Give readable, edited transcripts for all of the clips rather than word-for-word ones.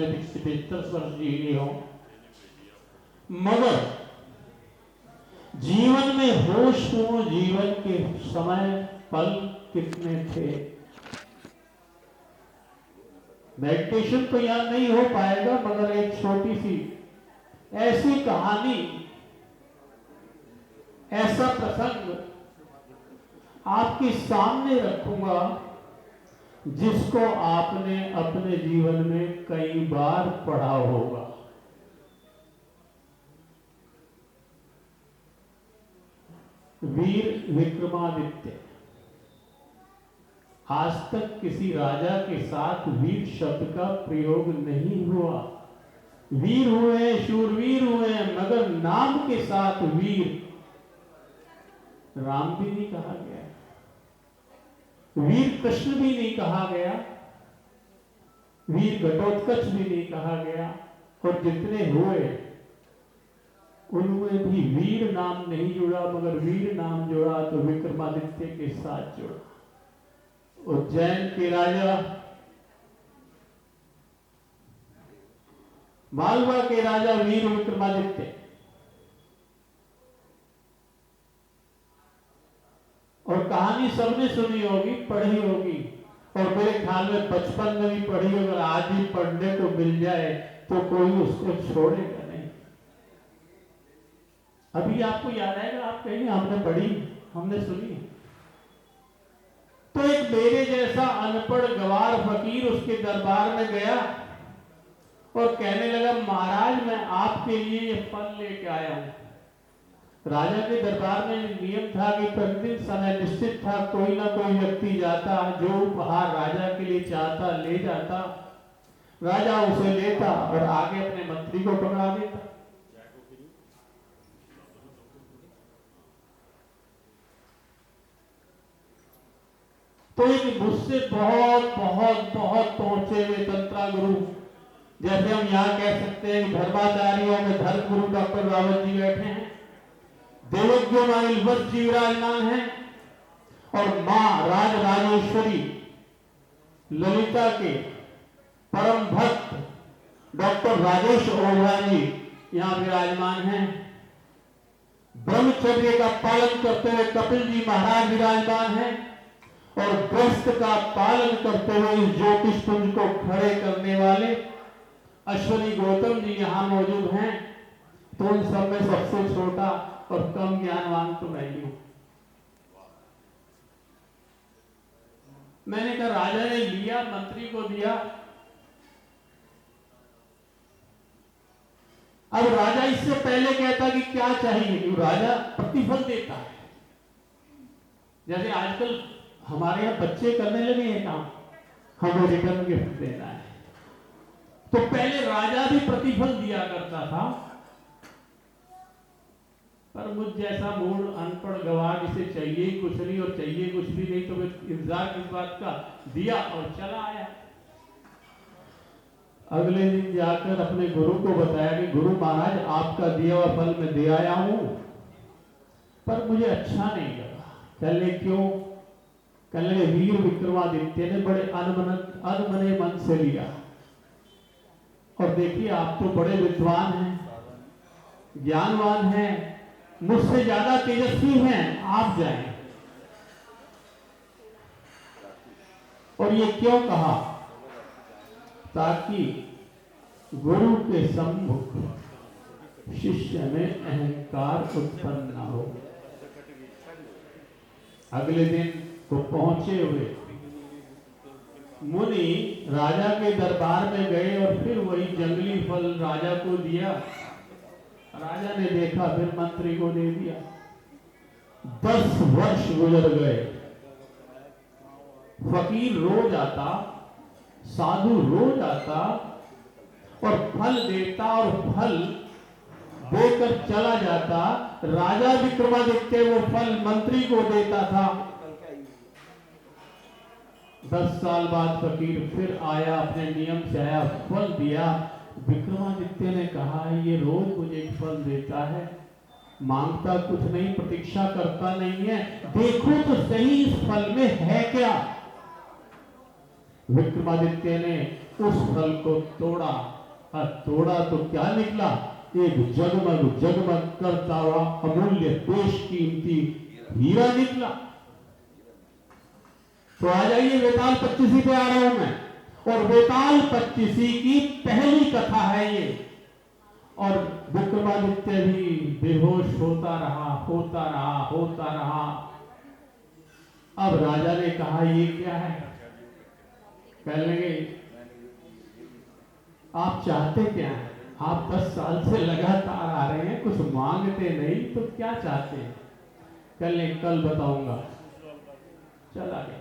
ने 75 वर्ष जी ली हो, मगर जीवन में होशपूर्ण जीवन के समय पल कितने थे? मेडिटेशन तो याद नहीं हो पाएगा, मगर एक छोटी सी ऐसी कहानी, ऐसा प्रसंग आपके सामने रखूंगा जिसको आपने अपने जीवन में कई बार पढ़ा होगा। वीर विक्रमादित्य। आज तक किसी राजा के साथ वीर शब्द का प्रयोग नहीं हुआ। वीर हुए, शूरवीर हुए, मगर नाम के साथ वीर राम भी नहीं कहा गया, वीर कृष्ण भी नहीं कहा गया, वीर घटोत्कच भी नहीं कहा गया, और जितने हुए उनमें भी वीर नाम नहीं जुड़ा, मगर वीर नाम जुड़ा तो विक्रमादित्य के साथ जुड़ा। उज्जैन के राजा, मालवा के राजा वीर विक्रमादित्य, और कहानी सबने सुनी होगी, पढ़ी होगी, और मेरे ख्याल में बचपन में भी पढ़ी। अगर आज भी पढ़ने को मिल जाए तो कोई उसको छोड़ेगा नहीं। अभी आपको याद आएगा, आप कहेंगे हमने पढ़ी, हमने सुनी। तो एक मेरे जैसा अनपढ़ गवार फकीर उसके दरबार में गया और कहने लगा, महाराज मैं आपके लिए ये फल लेके आया हूं। राजा के दरबार में नियम था कि प्रतिदिन समय निश्चित था, कोई ना कोई व्यक्ति जाता, जो उपहार राजा के लिए चाहता ले जाता, राजा उसे लेता और आगे अपने मंत्री को पकड़ा देता। तो एक मुझसे बहुत बहुत बहुत पहुंचे हुए तंत्रा गुरु, जैसे हम यहाँ कह सकते हैं धर्माचार्यों में धर्म गुरु डॉक्टर रावत जी बैठे हैं, देवज्ञ माइल वत्स जी विराजमान हैं, और मां राज राजेश्वरी ललिता के परम भक्त डॉक्टर राजेश ओझा जी यहाँ विराजमान हैं। ब्रह्मचर्य का पालन करते हुए कपिल जी महाराज विराजमान हैं, और ग्रस्त का पालन करते हुए इस ज्योतिष पुंज को खड़े करने वाले अश्वनी गौतम जी यहाँ मौजूद हैं। तो उन सब में सबसे छोटा और कम ज्ञानवान तो मैं ही हूं। मैंने कहा राजा ने लिया, मंत्री को दिया। अब राजा इससे पहले कहता कि क्या चाहिए, क्यों राजा प्रतिफल देता है। जैसे आजकल हमारे यहाँ बच्चे करने लगे हैं काम, हमें रिटर्न गिफ्ट देना है, तो पहले राजा भी प्रतिफल दिया करता था। पर मुझ जैसा मूड अनपढ़ गवार, जिसे चाहिए ही कुछ नहीं और चाहिए कुछ भी नहीं, तो इंतजार किस बात का, दिया और चला आया। अगले दिन जाकर अपने गुरु को बताया कि गुरु महाराज आपका दिया हुआ फल मैं दे आया हूं, पर मुझे अच्छा नहीं लगा। कहने क्यों? कहने वीर विक्रमादित्य ने बड़े अनमने मन से लिया, और देखिए आप तो बड़े विद्वान हैं, ज्ञानवान हैं, मुझसे ज्यादा तेजस्वी हैं, आप जाएं। और ये क्यों कहा? ताकि गुरु के सम्मुख शिष्य में अहंकार उत्पन्न न हो। अगले दिन तो पहुंचे हुए मुनि राजा के दरबार में गए और फिर वही जंगली फल राजा को दिया। राजा ने देखा, फिर मंत्री को दे दिया। 10 वर्ष गुजर गए। फकीर रोज आता, साधु रोज आता और फल देता और फल देकर चला जाता। राजा विक्रमादित्य वो फल मंत्री को देता था। 10 साल बाद फकीर फिर आया, अपने नियम से आया, फल दिया। विक्रमादित्य ने कहा, ये रोज मुझे एक फल देता है, मांगता कुछ नहीं, प्रतीक्षा करता नहीं है, देखो तो सही इस फल में है क्या। विक्रमादित्य ने उस फल को तोड़ा, और तोड़ा तो क्या निकला, एक जगमग जगमग करता हुआ अमूल्य बेशकीमती हीरा निकला। तो आ जाइए, वेताल 25 पे आ रहा हूं मैं, और वेताल 25 की पहली कथा है ये। और विक्रमादित्य भी बेहोश होता रहा, होता रहा, होता रहा। अब राजा ने कहा ये क्या है, कह लेंगे आप चाहते क्या हैं, आप 10 साल से लगातार आ रहे हैं, कुछ मांगते नहीं, तो क्या चाहते हैं, कल नहीं कल बताऊंगा। चला गया।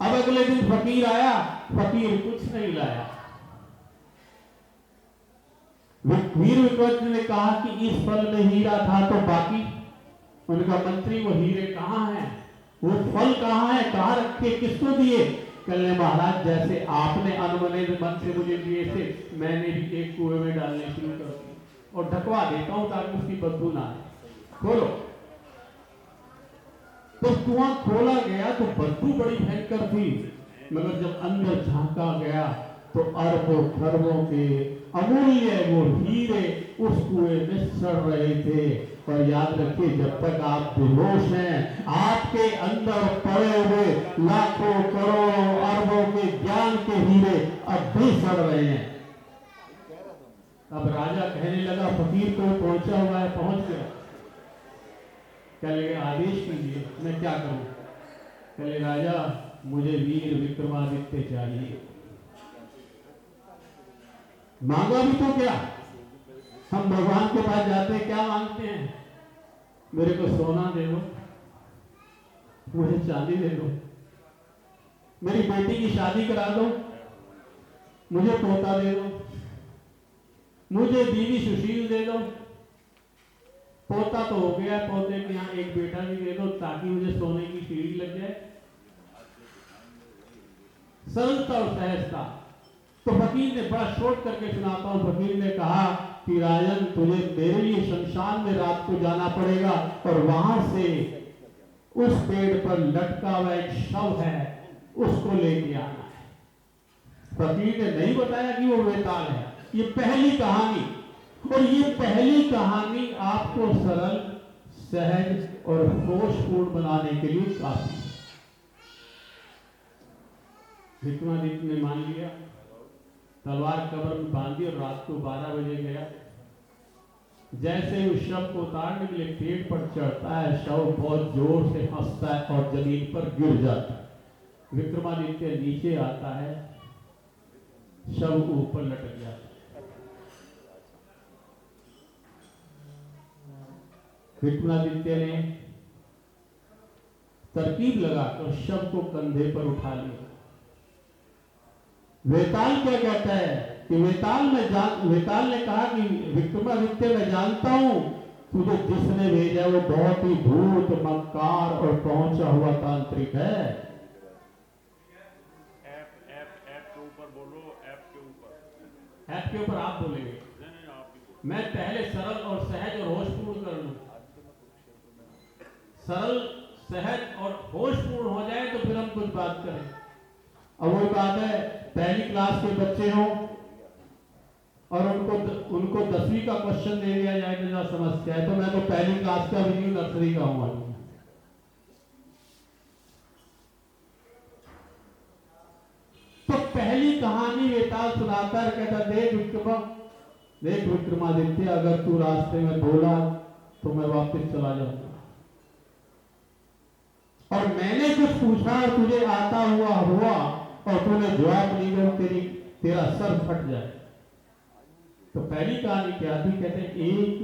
अब अगले दिन फकीर आया, फकीर कुछ नहीं लाया। वीर विक्रमादित्य ने कहा कि इस फल में हीरा था तो बाकी, उनका मंत्री वो हीरे कहां हैं, वो फल कहां है, कहां रखे, किसको दिए। कल महाराज जैसे आपने अनमने मन से मुझे दिए थे, मैंने भी एक कुएं में डालने शुरू कर दिए और ढकवा देता हूं ताकि उसकी बदबू ना आए। खोलो। तो कुआं खोला गया तो बदबू बड़ी भयंकर थी, मगर जब अंदर झांका गया तो अरबों खरबों के अमूल्य वो हीरे उस कुएं में सड़ रहे थे। और याद रखिए, जब तक आप बेहोश हैं, आपके अंदर पड़े हुए लाखों करोड़ों अरबों के ज्ञान के हीरे अब भी सड़ रहे हैं। अब राजा कहने लगा, फकीर को पहुंचा हुआ है, पहुंच गया, कह लगे आदेश कीजिए, मैं क्या करूं। कह राजा मुझे वीर विक्रमादित्य चाहिए। मांगा भी तो क्या, हम भगवान के पास जाते हैं क्या मांगते हैं, मेरे को सोना दे दो, मुझे चांदी दे दो, मेरी बेटी की शादी करा दो, मुझे पोता दे दो, मुझे बीवी सुशील दे दो। पोता तो हो गया, पोते के यहाँ एक बेटा भी दे दो ताकि मुझे सोने की सीढ़ी लग जाए। सरलता और सहजता। तो फकीर ने बड़ा शोट करके सुनाता हूं, फकीर ने कहा कि राजन तुझे मेरे लिए शमशान में रात को जाना पड़ेगा और वहां से उस पेड़ पर लटका हुआ एक शव है उसको लेके आना है। फकीर ने नहीं बताया कि वो वेताल है। ये पहली कहानी, और ये पहली कहानी आपको सरल, सहज और होशपूर्ण बनाने के लिए काफी। विक्रमादित्य ने मान लिया, तलवार कब्र में बांधी और रात को 12 बजे गया। जैसे उस शव को उतारने के लिए पेड़ पर चढ़ता है, शव बहुत जोर से हंसता है और जमीन पर गिर जाता है। विक्रमादित्य नीचे आता है, शव ऊपर लटक जाता है। विक्रमादित्य ने तरकीब लगाकर शव को कंधे पर उठा लिया। वेताल क्या कहता है कि वेताल ने कहा कि विक्रमादित्य मैं जानता हूं तुझे जिसने भेजा वो बहुत ही धूर्त, मक्कार और पहुंचा हुआ तांत्रिक है। ऐप के ऊपर बोलो, ऐप के ऊपर आप बोलेंगे। मैं पहले सरल और सहज और होशपूर्ण कर लूं। सरल, सहज और होशपूर्ण हो जाए तो फिर हम कुछ बात करें। अब वही बात है, पहली क्लास के बच्चे हों और उनको 10वीं का क्वेश्चन दे दिया जाए तो समस्या है, तो मैं तो पहली क्लास का भी नहीं, नर्सरी का हूं। तो पहली कहानी वेताल सुनाता है, कहता देख विक्रमादित्य, अगर तू रास्ते में बोला तो मैं वापस चला जाऊंगा, और मैंने कुछ पूछा और तुझे आता हुआ और तूने जवाब नहीं दिया, तेरा सर फट जाए। तो पहली कहानी क्या थी, कहते एक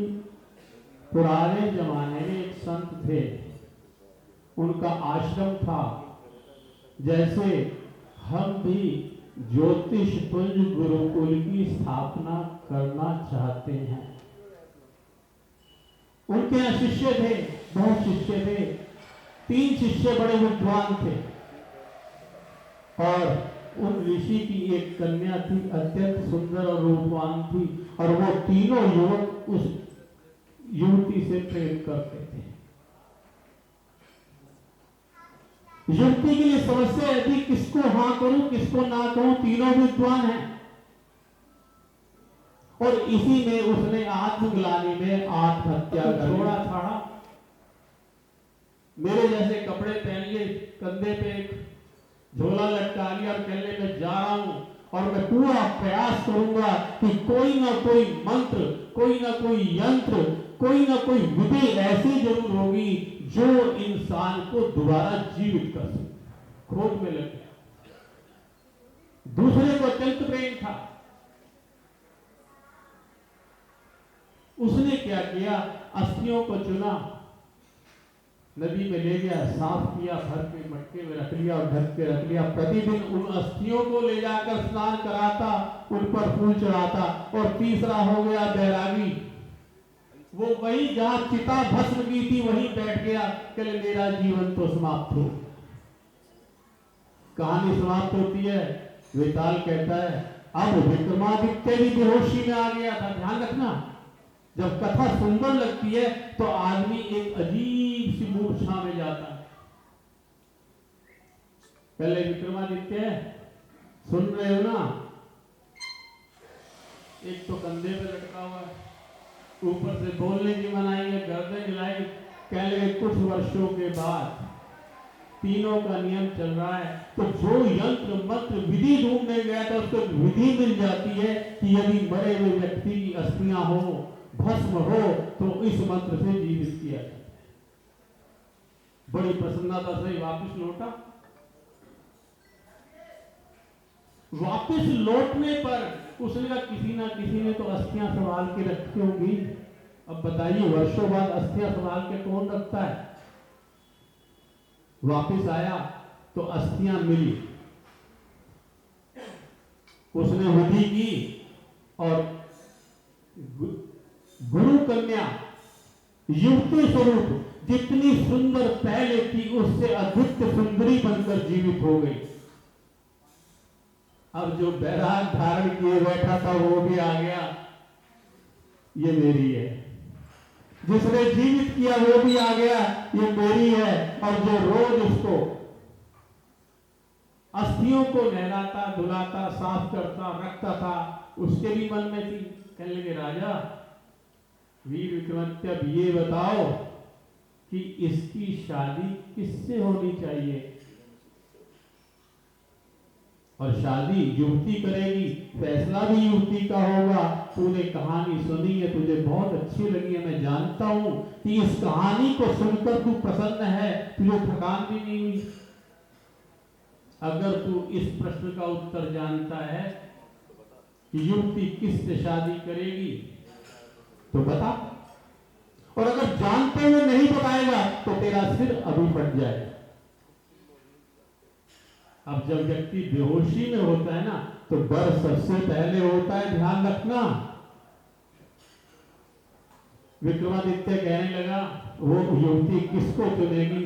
पुराने जमाने में एक संत थे, उनका आश्रम था। जैसे हम भी ज्योतिष पुंज गुरुकुल की स्थापना करना चाहते हैं। उनके यहाँ शिष्य थे, बहुत शिष्य थे, 3 शिष्य बड़े विद्वान थे, और उन ऋषि की एक कन्या थी, अत्यंत सुंदर और रूपवान थी, और वो तीनों युवक उस युवती से प्रेम करते थे। युक्ति के लिए समस्या यदि किसको हाँ करूं किसको ना कहूं, तीनों विद्वान हैं। और इसी में उसने आत्मग्लानि में आत्महत्या कर छोड़ा छाड़ा। मेरे जैसे कपड़े पहन लिए, कंधे पे एक झोला लटका लिया और कहने में जा रहा हूं और मैं पूरा प्रयास करूंगा कि कोई ना कोई मंत्र, कोई ना कोई यंत्र, कोई ना कोई विधि ऐसी जरूर होगी जो इंसान को दोबारा जीवित कर सके। खोज में लग गया। दूसरे को अत्यंत प्रेम था। उसने क्या किया, अस्थियों को चुना, नदी में ले गया, साफ किया, भर के मटके में रख लिया और ढक के रख लिया। प्रतिदिन उन अस्थियों को ले जाकर स्नान कराता, उन पर फूल चढ़ाता। और तीसरा हो गया बैरागी। वो वही जहां चिता भस्म की थी वहीं बैठ गया, कल मेरा जीवन तो समाप्त हो। कहानी समाप्त होती है। वेताल कहता है अब विक्रमादित्य भी बेहोशी में आ गया था। ध्यान रखना, जब कथा सुंदर लगती है तो आदमी एक अजीब सी मूर्छा में जाता है। पहले विक्रमादित्य सुन रहे हो ना, एक तो कंधे पे लटका हुआ है, ऊपर से बोलने की मनाही है, गर्दन हिलाई। कह लगे कुछ वर्षों के बाद तीनों का नियम चल रहा है, तो जो यंत्र मंत्र विधि ढूंढने गया था उसको विधि मिल जाती है कि यदि मरे हुए व्यक्ति की अस्थियां हो, भस्म हो, तो इस मंत्र से जीवित किया जाता है। बड़ी प्रसन्नता से वापस लौटा। वापस लौटने पर उसने कहा किसी ना किसी ने तो अस्थियां संभाल के रखी होंगी। अब बताइए, वर्षों बाद अस्थियां संभाल के कौन रखता है। वापस आया तो अस्थियां मिली। उसने विधि की और गुरु कन्या युवती स्वरूप जितनी सुंदर पहले थी उससे अधिक सुंदरी बनकर जीवित हो गई। अब जो बैराग धारण किए बैठा था वो भी आ गया, ये मेरी है। जिसने जीवित किया वो भी आ गया, ये मेरी है। और जो रोज उसको अस्थियों को नहलाता, धुलाता, साफ करता, रखता था, उसके भी मन में थी। कहने लगे राजा वीर विक्रमादित्य, अब ये बताओ कि इसकी शादी किससे होनी चाहिए। और शादी युवती करेगी, फैसला भी युवती का होगा। तूने कहानी सुनी है, तुझे बहुत अच्छी लगी है, मैं जानता हूं कि इस कहानी को सुनकर तू प्रसन्न है, तुझे थकान भी नहीं हुई। अगर तू इस प्रश्न का उत्तर जानता है कि युवती किससे शादी करेगी तो बता, और अगर जानते हुए नहीं बताएगा तो तेरा सिर अभी फट जाएगा। अब जब व्यक्ति बेहोशी में होता है ना तो डर सबसे पहले होता है, ध्यान रखना। विक्रमादित्य कहने लगा वो युवती किसको चुनेगी,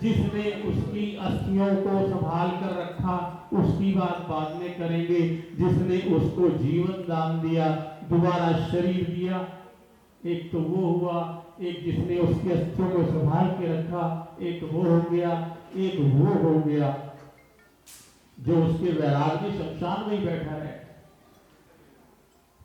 जिसने उसकी अस्थियों को संभाल कर रखा, उसकी बात बाद में करेंगे। जिसने उसको जीवन दान दिया, दोबारा शरीर दिया, एक तो वो हुआ। एक जिसने उसकी अस्थियों को संभाल के रखा, एक वो हो गया। एक वो हो गया जो उसके वैराग्य शमशान में ही बैठा है।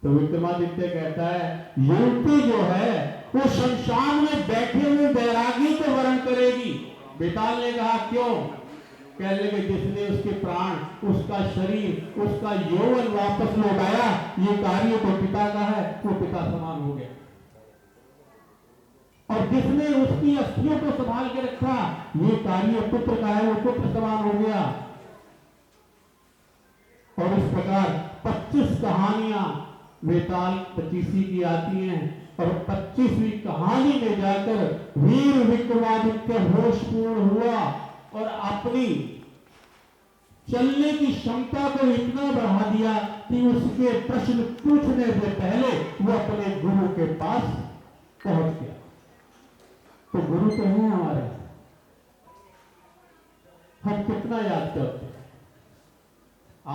तो विक्रमादित्य कहता है युवती जो है वो शमशान में बैठे हुए वैरागी को वरण करेगी। बेताल ने कहा क्यों। कहने लगे जिसने उसके प्राण, उसका शरीर, उसका यौवन वापस लौटाया, ये कार्य तो पिता का है, वो पिता समान हो गया। और जिसने उसकी अस्थियों को संभाल के रखा, ये कार्य पुत्र का है, वो पुत्र समान हो गया। और इस प्रकार 25 कहानियां वेताल 25 की आती हैं। और 25वीं कहानी में जाकर वीर विक्रमादित्य होशपूर्ण हुआ और अपनी चलने की क्षमता को इतना बढ़ा दिया कि उसके प्रश्न पूछने से पहले वो अपने गुरु के पास पहुंच गया। तो गुरु तो हैं हमारे, हम कितना याद करते हैं।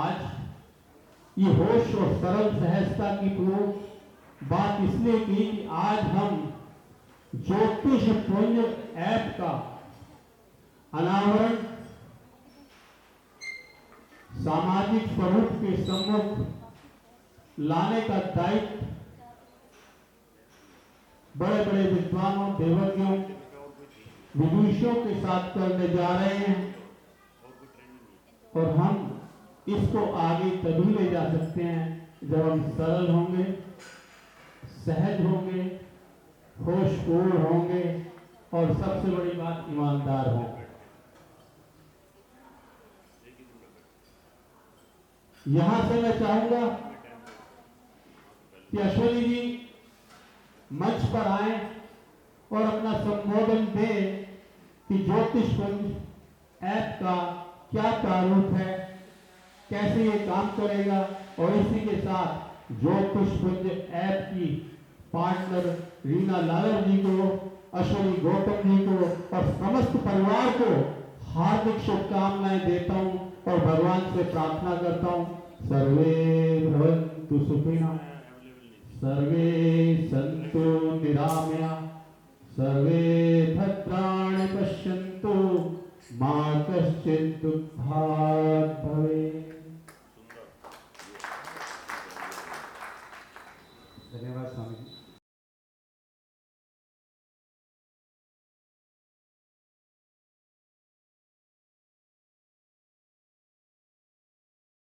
आज ये होश और सरल सहजता की तो बात इसलिए की कि आज हम ज्योतिष पुंज ऐप का अनावरण सामाजिक स्वरूप के सम्मुख लाने का दायित्व बड़े बड़े विद्वानों, देवज्ञों, विदुषियों के साथ करने जा रहे हैं और हम इसको आगे तभी ले जा सकते हैं जब हम सरल होंगे, सहज होंगे, होशपूर्ण होंगे और सबसे बड़ी बात ईमानदार होंगे। यहां से मैं चाहूंगा कि अश्वनी जी मंच पर आए और अपना संबोधन दें कि ज्योतिषपुंज ऐप का क्या प्रारूप है, कैसे ये काम करेगा और इसी के साथ ज्योतिषपुंज ऐप की पार्टनर रीना लालर जी को, अश्वनी गौतम जी को और समस्त परिवार को हार्दिक शुभकामनाएं देता हूं और भगवान से प्रार्थना करता हूं, सर्वे भवन्तु सुखिनः, सर्वे सन्तु निरामया, सर्वे भद्राणि पश्यन्तु, मा कश्चित् दुःखात् भवेत्।